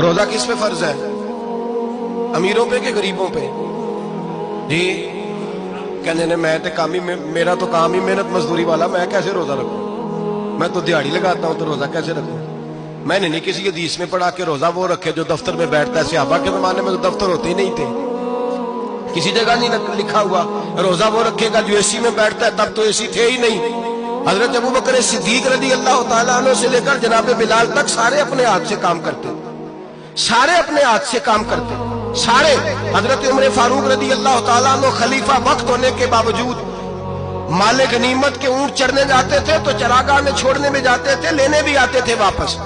روزہ کس پہ فرض ہے؟ امیروں پہ کہ غریبوں پہ؟ جی کہنے نے میں تے کام ہی میرا تو کام ہی محنت مزدوری والا، میں کیسے روزہ رکھوں؟ میں تو دیہڑی لگاتا ہوں تو روزہ کیسے رکھوں؟ میں نے نہیں کسی حدیث میں پڑھا کہ روزہ وہ رکھے جو دفتر میں بیٹھتا ہے۔ صحابہ کے زمانے میں تو دفتر ہوتے ہی نہیں تھے، کسی جگہ نہیں لکھا ہوا روزہ وہ رکھے گا جو اے سی میں بیٹھتا ہے، تب تو اے سی تھے ہی نہیں۔ حضرت ابوبکر صدیق رضی اللہ تعالیٰ عنہ سے لے کر جناب بلال تک سارے اپنے ہاتھ سے کام کرتے، سارے اپنے ہاتھ سے کام کرتے، سارے۔ حضرت عمر فاروق رضی اللہ تعالیٰ عنہ خلیفہ وقت ہونے کے باوجود مال غنیمت کے اونٹ چرنے جاتے تھے تو چراگاہ میں چھوڑنے میں جاتے تھے، لینے بھی آتے تھے واپس۔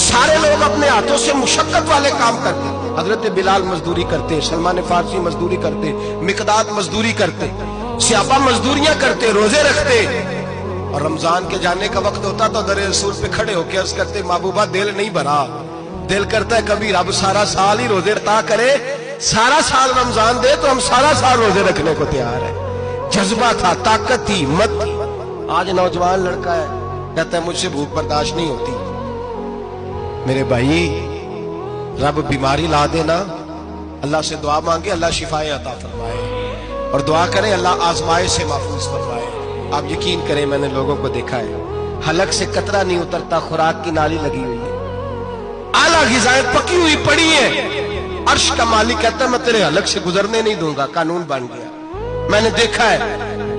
سارے لوگ اپنے ہاتھوں سے مشقت والے کام کرتے۔ حضرت بلال مزدوری کرتے، سلمان فارسی مزدوری کرتے، مقداد مزدوری کرتے، صحابہ مزدوریاں کرتے، روزے رکھتے۔ اور رمضان کے جانے کا وقت ہوتا تو در رسول پہ کھڑے ہو کے عرض کرتے، محبوبہ دل نہیں بھرا، دل کرتا ہے کبھی رب سارا سال ہی روزے عطا کرے، سارا سال رمضان دے تو ہم سارا سال روزے رکھنے کو تیار ہے۔ جذبہ تھا، طاقت تھی، ہمت تھی۔ آج نوجوان لڑکا ہے کہتا ہے مجھ سے بھوک برداشت نہیں ہوتی۔ میرے بھائی رب بیماری لا دینا، اللہ سے دعا مانگے اللہ شفائیں عطا فرمائے، اور دعا کریں اللہ آزمائش سے محفوظ فرمائے۔ آپ یقین کریں میں نے لوگوں کو دیکھا ہے حلق سے قطرہ نہیں اترتا، خوراک کی نالی لگی ہوئی ہے، اعلیٰ غذائیں پکی ہوئی پڑی ہیں، عرش کا مالک کہتا ہے میں تیرے حلق سے گزرنے نہیں دوں گا، قانون بن گیا۔ میں نے دیکھا ہے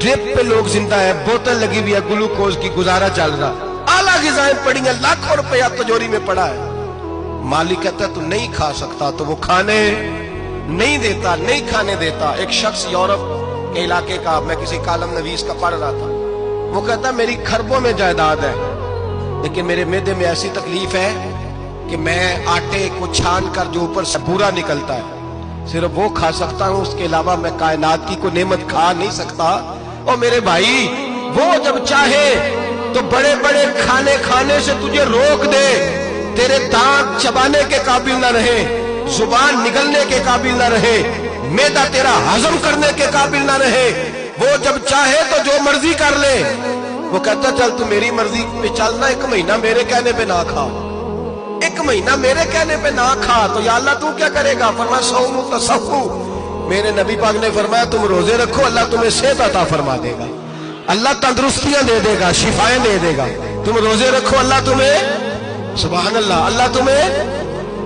ڈرپ پہ لوگ زندہ ہے، بوتل لگی ہوئی ہے، گلوکوز کی، گزارا چل رہا، اعلیٰ غذائیں پڑی ہیں، لاکھوں روپیہ تجوری میں پڑا ہے۔ مالک کہتا ہے تو نہیں کھا سکتا تو وہ کھانے نہیں دیتا، نہیں کھانے دیتا۔ ایک شخص یورپ کے علاقے کا، میں کسی کالم نویس کا پڑھ رہا تھا، وہ کہتا ہے میری کھربوں میں جائیداد ہے لیکن میرے معدے میں ایسی تکلیف ہے کہ میں آٹے کو چھان کر جو اوپر سے بورا نکلتا ہے صرف وہ کھا سکتا ہوں، اس کے علاوہ میں کائنات کی کوئی نعمت کھا نہیں سکتا۔ اور میرے بھائی وہ جب چاہے تو بڑے بڑے کھانے کھانے سے تجھے روک دے، تیرے دانت چبانے کے قابل نہ رہے، زبان نگلنے کے قابل نہ رہے، معدہ تیرا ہضم کرنے کے قابل نہ رہے، وہ جب چاہے تو جو مرضی کر لے۔ وہ کہتا چل تو میری مرضی پہ چلنا، ایک مہینہ میرے کہنے پہ نہ کھا، ایک مہینہ میرے کہنے پہ نہ کھا تو یا اللہ تو کیا کرے گا؟ فرمایا صوم تصفو، میرے نبی پاک نے فرمایا تم روزے رکھو اللہ تمہیں صحت عطا فرما دے گا، اللہ تندرستیاں دے دے گا، شفائیں دے دے گا۔ تم روزے رکھو اللہ تمہیں، سبحان اللہ، اللہ تمہیں،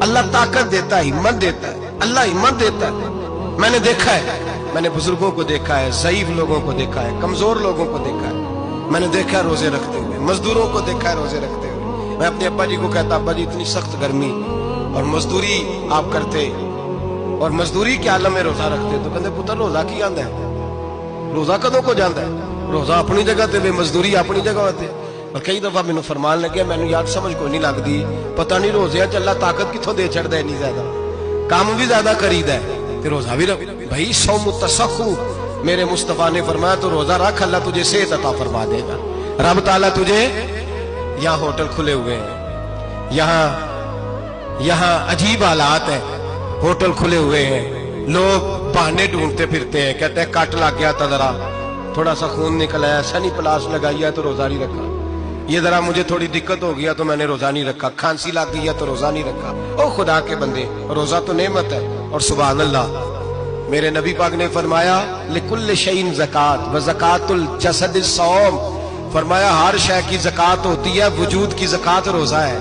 اللہ طاقت دیتا ہے، ہمت دیتا ہے، اللہ ہمت دیتا ہے۔ میں نے دیکھا ہے، میں نے بزرگوں کو دیکھا ہے، ضعیف لوگوں کو دیکھا ہے، کمزور لوگوں کو دیکھا ہے، میں نے دیکھا ہے روزے رکھتے ہوئے، مزدوروں کو دیکھا ہے روزے رکھتے ہوئے۔ میں اپنے ابا جی کو کہتا ابا جی اتنی سخت گرمی اور مزدوری آپ کرتے اور مزدوری کے عالم میں روزہ رکھتے تو کہتے پتر روزہ کی آندا ہے، روزہ کدوں کو جاندا ہے؟ روزہ اپنی جگہ تے مزدوری اپنی جگہ ہوتے۔ اور کئی دفعہ مینوں فرمان لگے، مینوں یاد سمجھ کوئی نہیں لگتی، پتہ نہیں روزے چ اللہ طاقت کتھوں دے چھڑدا ہے، نہیں زیادہ کام بھی زیادہ کریدا ہے تے روزہ بھی رکھ۔ بھائی صوم تصفو، میرے مصطفیٰ نے فرمایا تو روزہ رکھ اللہ تجھے صحت عطا فرما دے گا۔ رب تعالیٰ تجھے، یہاں ہوٹل کھلے ہوئے ہیں، یہاں عجیب حالات ہیں، ہوٹل کھلے ہوئے ہیں، لوگ بہانے ڈھونڈتے پھرتے ہیں، کہتے ہیں کٹ لگ گیا تھا، ذرا تھوڑا سا خون نکل آیا، سنی پلاس لگائی ہے تو روزہ نہیں رکھا، یہ ذرا مجھے تھوڑی دقت ہو گیا تو میں نے روزہ نہیں رکھا، کھانسی لگ گئی ہے تو روزہ نہیں رکھا۔ او خدا کے بندے، روزہ تو نعمت ہے۔ اور سبحان اللہ، میرے نبی پاک نے فرمایا لکل شیء زکات و زکات الجسد الصوم، فرمایا ہر شے کی زکات ہوتی ہے، وجود کی زکات روزہ ہے۔